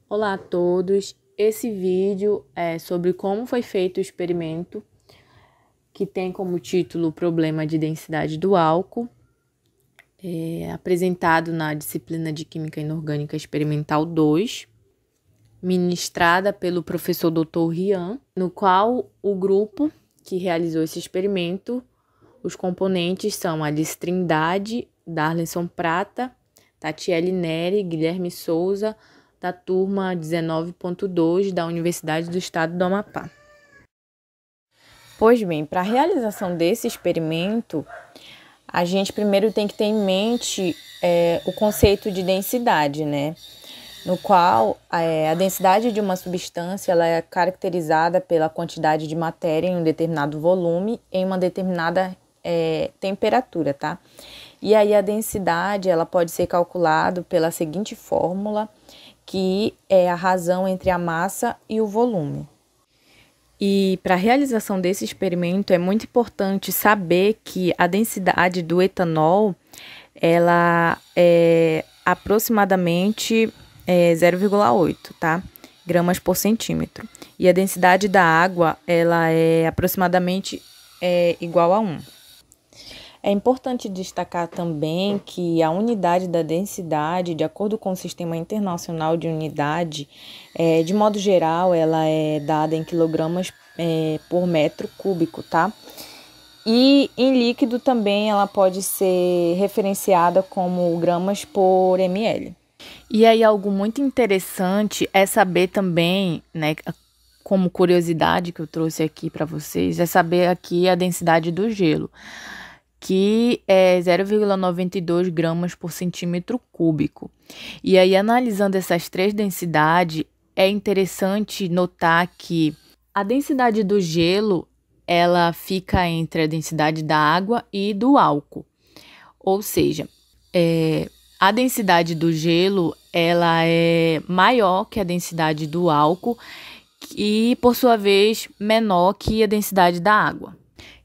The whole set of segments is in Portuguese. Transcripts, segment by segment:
Olá a todos, esse vídeo é sobre como foi feito o experimento que tem como título o problema de densidade do álcool, apresentado na disciplina de Química Inorgânica Experimental 2, ministrada pelo professor Dr. Rian, no qual o grupo que realizou esse experimento, os componentes são Alice Trindade, Darlenson Prata, Tatiele Neri, Guilherme Souza, da turma 19.2 da Universidade do Estado do Amapá. Pois bem, para a realização desse experimento, a gente primeiro tem que ter em mente o conceito de densidade, né? No qual a densidade de uma substância ela é caracterizada pela quantidade de matéria em um determinado volume em uma determinada temperatura, tá? E aí a densidade ela pode ser calculada pela seguinte fórmula, que é a razão entre a massa e o volume. E para a realização desse experimento é muito importante saber que a densidade do etanol ela é aproximadamente 0,8, tá? Gramas por centímetro. E a densidade da água ela é aproximadamente igual a 1. É importante destacar também que a unidade da densidade, de acordo com o Sistema Internacional de Unidade, de modo geral, ela é dada em quilogramas por metro cúbico, tá? E em líquido também ela pode ser referenciada como gramas por ml. E aí algo muito interessante é saber também, né, como curiosidade que eu trouxe aqui para vocês, é saber aqui a densidade do gelo, que é 0,92 gramas por centímetro cúbico. E aí, analisando essas três densidades, é interessante notar que a densidade do gelo, ela fica entre a densidade da água e do álcool. Ou seja, a densidade do gelo, ela é maior que a densidade do álcool e, por sua vez, menor que a densidade da água.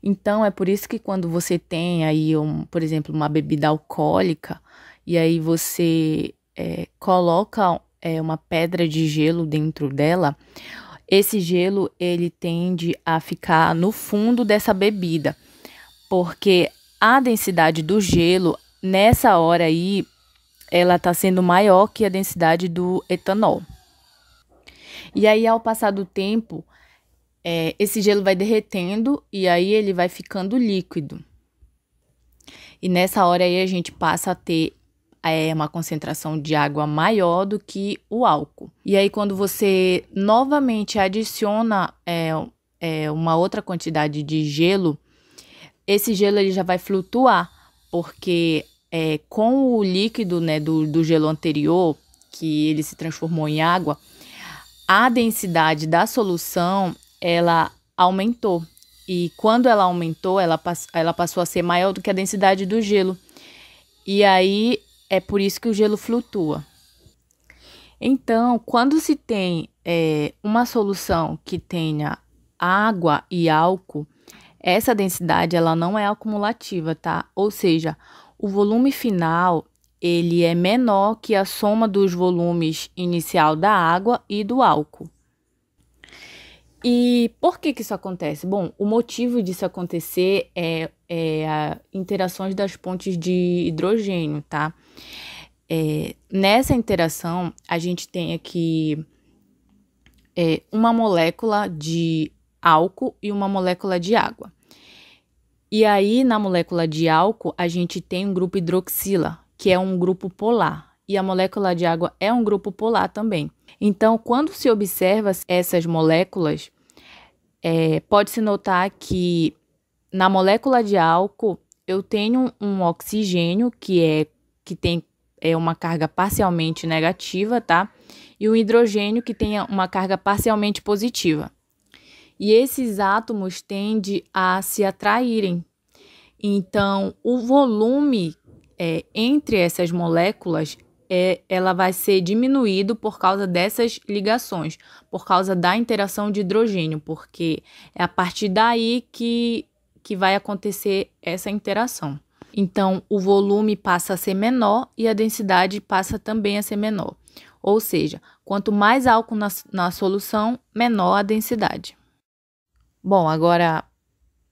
Então, é por isso que quando você tem aí, por exemplo, uma bebida alcoólica, e aí você coloca uma pedra de gelo dentro dela, esse gelo, ele tende a ficar no fundo dessa bebida, porque a densidade do gelo, nessa hora aí, ela está sendo maior que a densidade do etanol. E aí, ao passar do tempo, esse gelo vai derretendo e aí ele vai ficando líquido. E nessa hora aí a gente passa a ter uma concentração de água maior do que o álcool. E aí quando você novamente adiciona uma outra quantidade de gelo, esse gelo ele já vai flutuar, porque com o líquido, né, do gelo anterior, que ele se transformou em água, a densidade da solução ela aumentou. E quando ela aumentou, ela passou a ser maior do que a densidade do gelo. E aí, é por isso que o gelo flutua. Então, quando se tem uma solução que tenha água e álcool, essa densidade ela não é acumulativa, tá? Ou seja, o volume final ele é menor que a soma dos volumes inicial da água e do álcool. E por que isso acontece? Bom, o motivo disso acontecer é as interações das pontes de hidrogênio, tá? Nessa interação, a gente tem aqui uma molécula de álcool e uma molécula de água. E aí, na molécula de álcool, a gente tem um grupo hidroxila, que é um grupo polar. E a molécula de água é um grupo polar também. Então, quando se observa essas moléculas, pode-se notar que na molécula de álcool eu tenho um oxigênio que tem uma carga parcialmente negativa, tá? E um hidrogênio que tem uma carga parcialmente positiva. E esses átomos tendem a se atraírem. Então, o volume entre essas moléculas ela vai ser diminuído por causa dessas ligações, por causa da interação de hidrogênio, porque é a partir daí que vai acontecer essa interação. Então, o volume passa a ser menor e a densidade passa também a ser menor. Ou seja, quanto mais álcool na solução, menor a densidade. Bom, agora,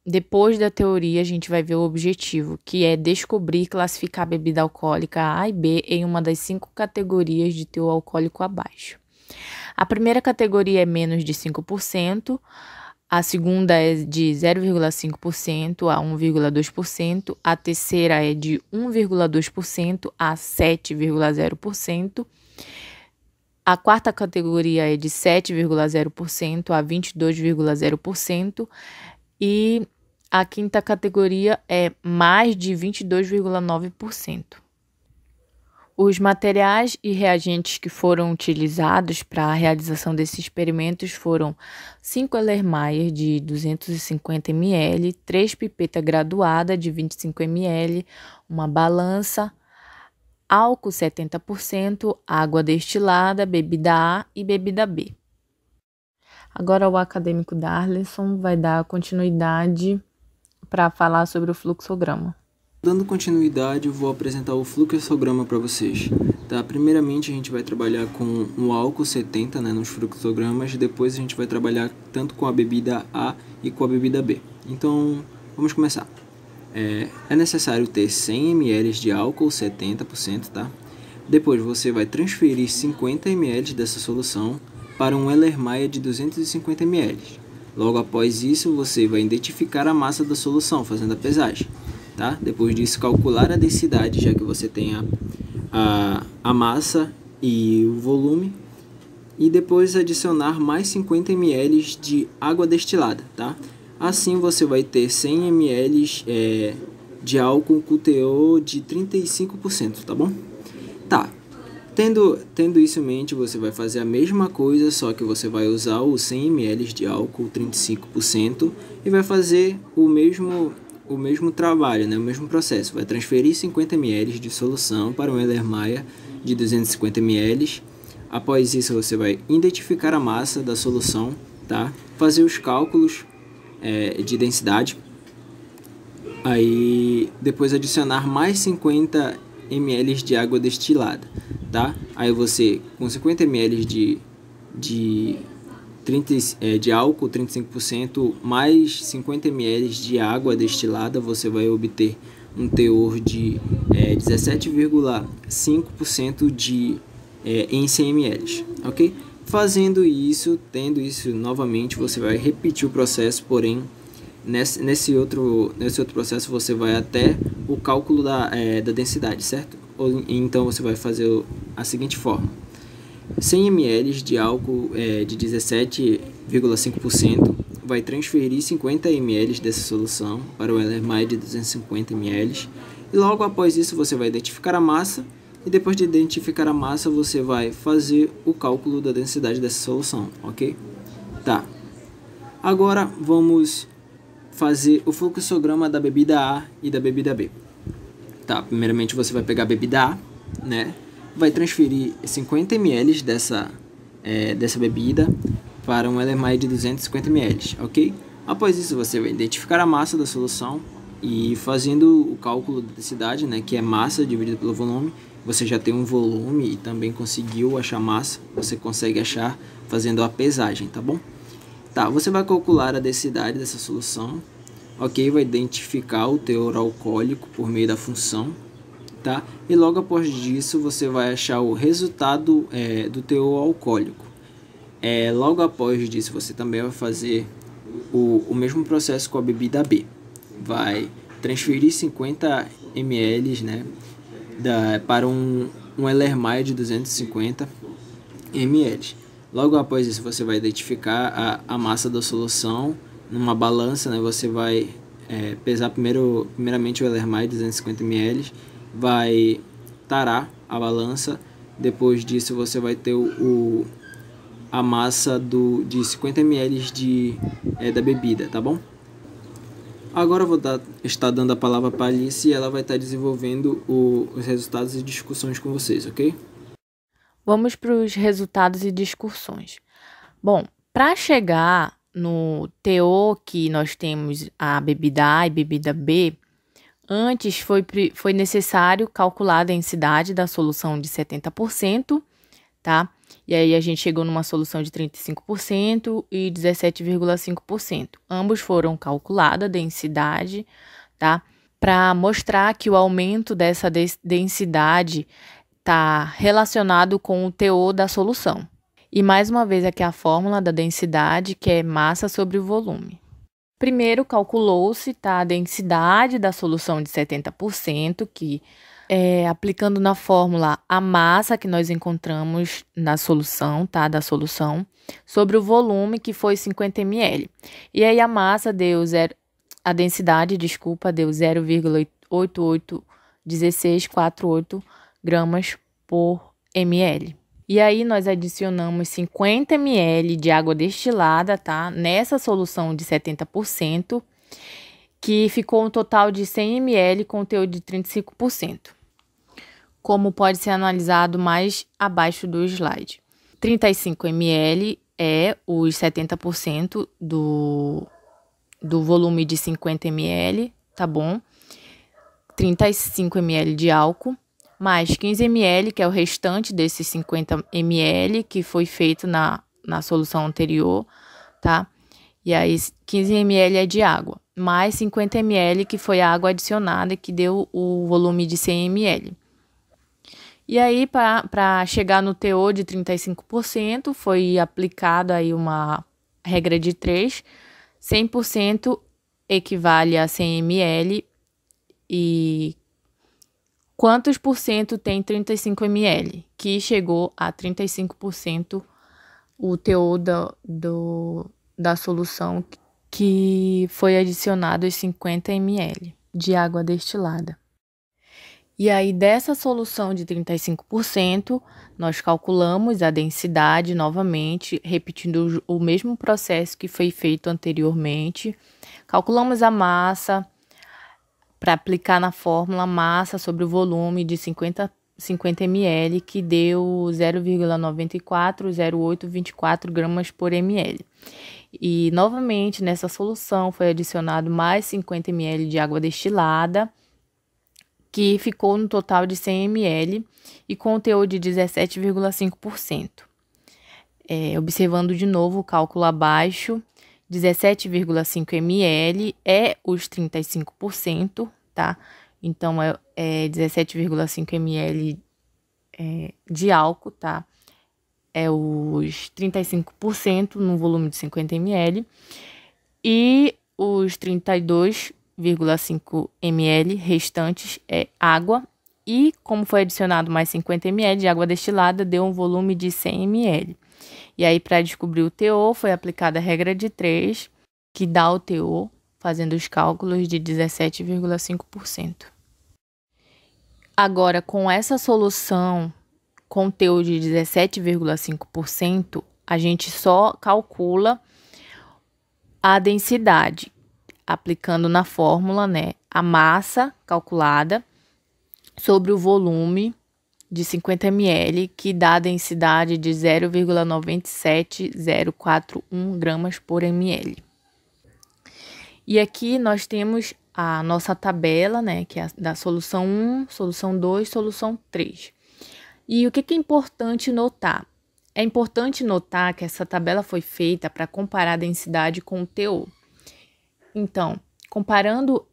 depois da teoria, a gente vai ver o objetivo, que é descobrir e classificar a bebida alcoólica A e B em uma das 5 categorias de teor alcoólico abaixo. A primeira categoria é menos de 5%, a segunda é de 0,5% a 1,2%, a terceira é de 1,2% a 7,0%, a quarta categoria é de 7,0% a 22,0% e a quinta categoria é mais de 22,9%. Os materiais e reagentes que foram utilizados para a realização desses experimentos foram 5 Erlenmeyer de 250 ml, 3 pipetas graduadas de 25 ml, uma balança, álcool 70%, água destilada, bebida A e bebida B. Agora o acadêmico Darlison vai dar continuidade para falar sobre o fluxograma. Dando continuidade, eu vou apresentar o fluxograma para vocês. Tá? Primeiramente, a gente vai trabalhar com o álcool 70, nos fluxogramas. Depois, a gente vai trabalhar tanto com a bebida A e com a bebida B. Então, vamos começar. É necessário ter 100 ml de álcool 70%, tá? Depois, você vai transferir 50 ml dessa solução para um Erlenmeyer de 250 ml. Logo após isso, você vai identificar a massa da solução, fazendo a pesagem. Tá? Depois disso, calcular a densidade, já que você tem a massa e o volume. E depois adicionar mais 50 ml de água destilada. Tá? Assim, você vai ter 100 ml de álcool com teor de 35%, tá bom? Tá. Tendo isso em mente, você vai fazer a mesma coisa, só que você vai usar os 100 ml de álcool 35% e vai fazer o mesmo trabalho, o mesmo processo. Vai transferir 50 ml de solução para um Erlenmeyer de 250 ml. Após isso, você vai identificar a massa da solução, tá? Fazer os cálculos de densidade. Aí, depois adicionar mais 50 ml de água destilada, tá? Aí você, com 50 ml de álcool 35% mais 50 ml de água destilada, você vai obter um teor de 17,5% em 100 ml, ok? Fazendo isso, tendo isso novamente, você vai repetir o processo, porém nesse outro processo você vai até o cálculo da densidade, certo? Então você vai fazer a seguinte forma: 100 ml de álcool de 17,5% vai transferir 50 ml dessa solução para o Erlenmeyer de 250 ml. E logo após isso você vai identificar a massa. E depois de identificar a massa, você vai fazer o cálculo da densidade dessa solução, ok? Tá. Agora vamos fazer o fluxograma da bebida A e da bebida B. Tá, primeiramente você vai pegar a bebida A, vai transferir 50 ml dessa bebida para um Erlenmeyer de 250 ml, ok? Após isso, você vai identificar a massa da solução e fazendo o cálculo da densidade, que é massa dividido pelo volume. Você já tem um volume e também conseguiu achar massa, você consegue achar fazendo a pesagem, tá bom? Tá, você vai calcular a densidade dessa solução, ok? Vai identificar o teor alcoólico por meio da função, tá? E logo após disso você vai achar o resultado do teor alcoólico. Logo após disso você também vai fazer o mesmo processo com a bebida B. Vai transferir 50 ml para um Erlenmeyer de 250 ml. Logo após isso você vai identificar a massa da solução numa balança, você vai pesar primeiramente o Erlenmeyer de 250 ml, vai tarar a balança. Depois disso você vai ter a massa de 50 ml da bebida, tá bom? Agora eu vou estar dando a palavra para a Alice e ela vai estar desenvolvendo os resultados e discussões com vocês, ok? Vamos para os resultados e discussões. Bom, para chegar no teor que nós temos a bebida A e bebida B, antes foi necessário calcular a densidade da solução de 70%, tá? E aí a gente chegou numa solução de 35% e 17,5%. Ambos foram calculada a densidade, tá? Para mostrar que o aumento dessa densidade está relacionado com o teor da solução. E mais uma vez aqui a fórmula da densidade, que é massa sobre o volume. Primeiro calculou-se, tá, a densidade da solução de 70%, que aplicando na fórmula a massa que nós encontramos na solução, tá, da solução, sobre o volume, que foi 50 ml. E aí a massa deu a densidade, desculpa, deu 0,881648 gramas por ml. E aí nós adicionamos 50 ml de água destilada, tá, nessa solução de 70%, que ficou um total de 100 ml com teor de 35%. Como pode ser analisado mais abaixo do slide. 35 ml é os 70% do volume de 50 ml, tá bom? 35 ml de álcool, mais 15 ml, que é o restante desses 50 ml que foi feito na solução anterior, tá? E aí 15 ml é de água, mais 50 ml que foi a água adicionada, que deu o volume de 100 ml. E aí, para chegar no teor de 35%, foi aplicada aí uma regra de 3. 100% equivale a 100 ml. E quantos por cento tem 35 ml? Que chegou a 35% o teor da solução, que foi adicionado os 50 ml de água destilada. E aí, dessa solução de 35%, nós calculamos a densidade novamente, repetindo o mesmo processo que foi feito anteriormente. Calculamos a massa para aplicar na fórmula massa sobre o volume de 50 ml, que deu 0,940824 gramas por ml. E, novamente, nessa solução foi adicionado mais 50 ml de água destilada, que ficou no total de 100 ml e com o teor de 17,5%. Observando de novo o cálculo abaixo, 17,5 ml é os 35%, tá? Então, é 17,5 ml de álcool, tá? É os 35% no volume de 50 ml e os 32,5 ml restantes é água, e como foi adicionado mais 50 ml de água destilada, deu um volume de 100 ml. E aí, para descobrir o teor, foi aplicada a regra de 3, que dá o teor, fazendo os cálculos de 17,5%. Agora, com essa solução com teor de 17,5%, a gente só calcula a densidade, aplicando na fórmula, né, a massa calculada sobre o volume de 50 ml, que dá a densidade de 0,97041 gramas por ml. E aqui nós temos a nossa tabela, né, que é da solução 1, solução 2, solução 3. E o que é importante notar? É importante notar que essa tabela foi feita para comparar a densidade com o teor. Então, comparando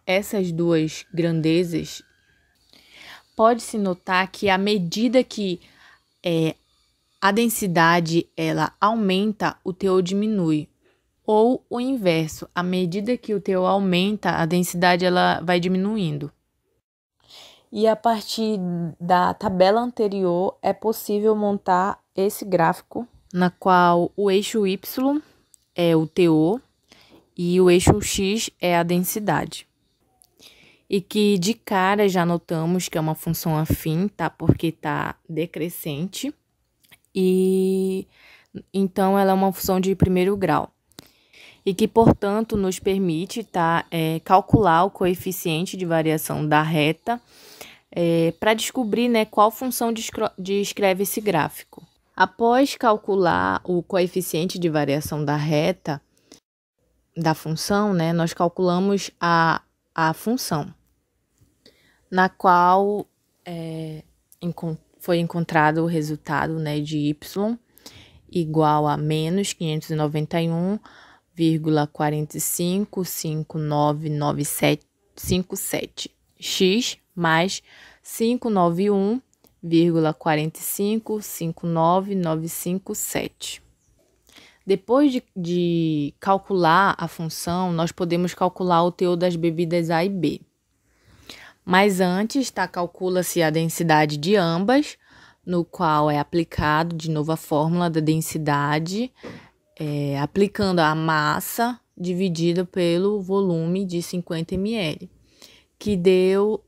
essas duas grandezas, pode-se notar que à medida que a densidade ela aumenta, o teor diminui. Ou o inverso, à medida que o teor aumenta, a densidade ela vai diminuindo. E a partir da tabela anterior é possível montar esse gráfico, na qual o eixo Y é o teor e o eixo X é a densidade. E que de cara já notamos que é uma função afim, tá? Porque tá decrescente. E então ela é uma função de primeiro grau. E que, portanto, nos permite, tá, calcular o coeficiente de variação da reta para descobrir, né, qual função descreve esse gráfico. Após calcular o coeficiente de variação da reta da função, né, nós calculamos a foi encontrado o resultado, né, de Y igual a menos 591,45599757 x mais 591,455997. Depois de calcular a função, nós podemos calcular o teor das bebidas A e B. Mas antes, calcula-se a densidade de ambas, no qual é aplicado de novo a fórmula da densidade, aplicando a massa dividida pelo volume de 50 ml, que deu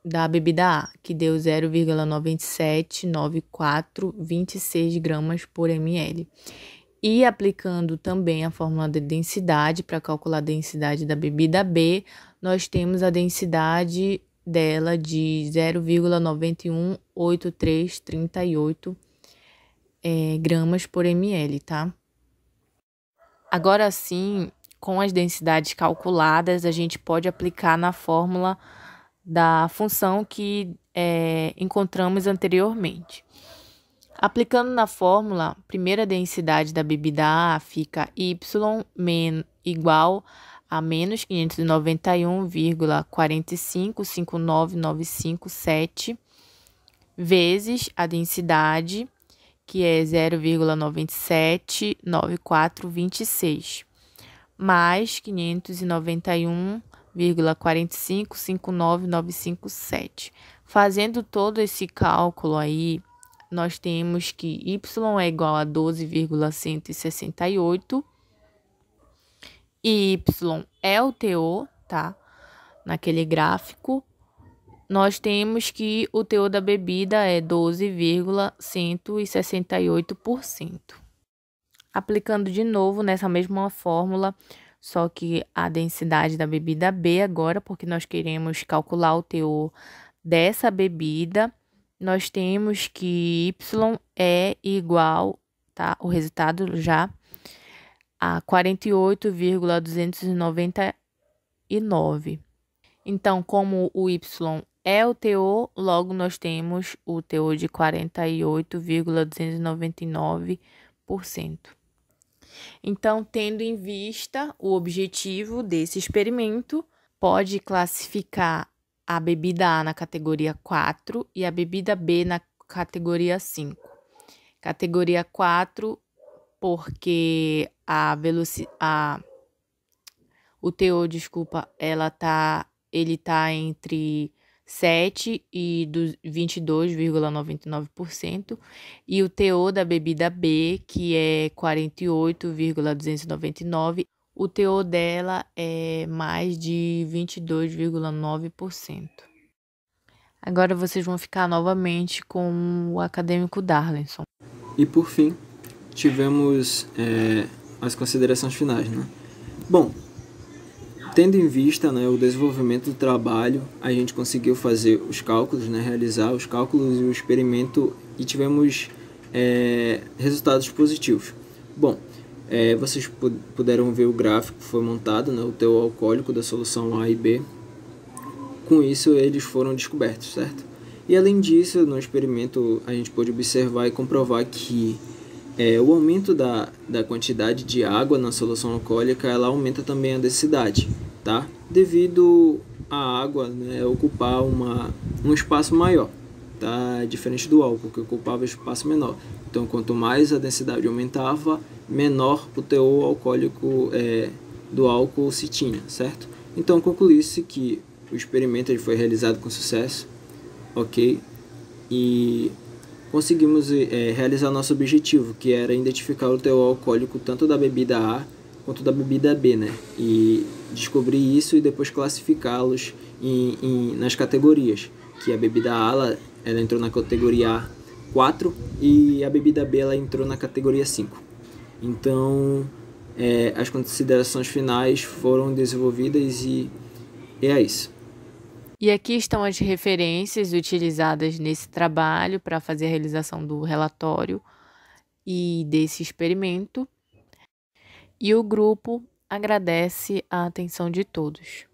da bebida A, que deu 0,979426 gramas por ml. E aplicando também a fórmula de densidade para calcular a densidade da bebida B, nós temos a densidade dela de 0,918338 gramas por ml, tá? Agora sim, com as densidades calculadas, a gente pode aplicar na fórmula da função que encontramos anteriormente. Aplicando na fórmula, primeira densidade da bebida A fica Y igual a menos 591,4559957 vezes a densidade, que é 0,979426, mais 591,4559957. Fazendo todo esse cálculo aí, nós temos que Y é igual a 12,168 e Y é o teor, tá? Naquele gráfico, nós temos que o teor da bebida é 12,168%. Aplicando de novo nessa mesma fórmula, só que a densidade da bebida B agora, porque nós queremos calcular o teor dessa bebida, nós temos que Y é igual, tá? O resultado já a 48,299. Então, como o Y é o teor, logo nós temos o teor de 48,299%. Então, tendo em vista o objetivo desse experimento, pode classificar a bebida A na categoria 4 e a bebida B na categoria 5. Categoria 4, porque o teor, ele tá entre 7 e 22,99%, e o teor da bebida B, que é 48,299, o teor dela é mais de 22,9%. Agora vocês vão ficar novamente com o acadêmico Darlinson. E por fim, tivemos as considerações finais, né? Bom, tendo em vista, né, o desenvolvimento do trabalho, a gente conseguiu fazer os cálculos, né, realizar os cálculos e o experimento e tivemos resultados positivos. Bom, vocês puderam ver o gráfico que foi montado, né, o teor alcoólico da solução A e B. Com isso, eles foram descobertos, certo? E além disso, no experimento, a gente pôde observar e comprovar que o aumento da quantidade de água na solução alcoólica, ela aumenta também a densidade, tá? Devido à água, né, ocupar um espaço maior, tá? Diferente do álcool, que ocupava espaço menor. Então, quanto mais a densidade aumentava, menor o teor alcoólico do álcool se tinha, certo? Então, conclui-se que o experimento ele foi realizado com sucesso, ok? E conseguimos realizar nosso objetivo, que era identificar o teor alcoólico tanto da bebida A quanto da bebida B, né? E descobrir isso e depois classificá-los nas categorias, que a bebida A ela entrou na categoria A4 e a bebida B ela entrou na categoria 5. Então, as considerações finais foram desenvolvidas e é isso. E aqui estão as referências utilizadas nesse trabalho para fazer a realização do relatório e desse experimento. E o grupo agradece a atenção de todos.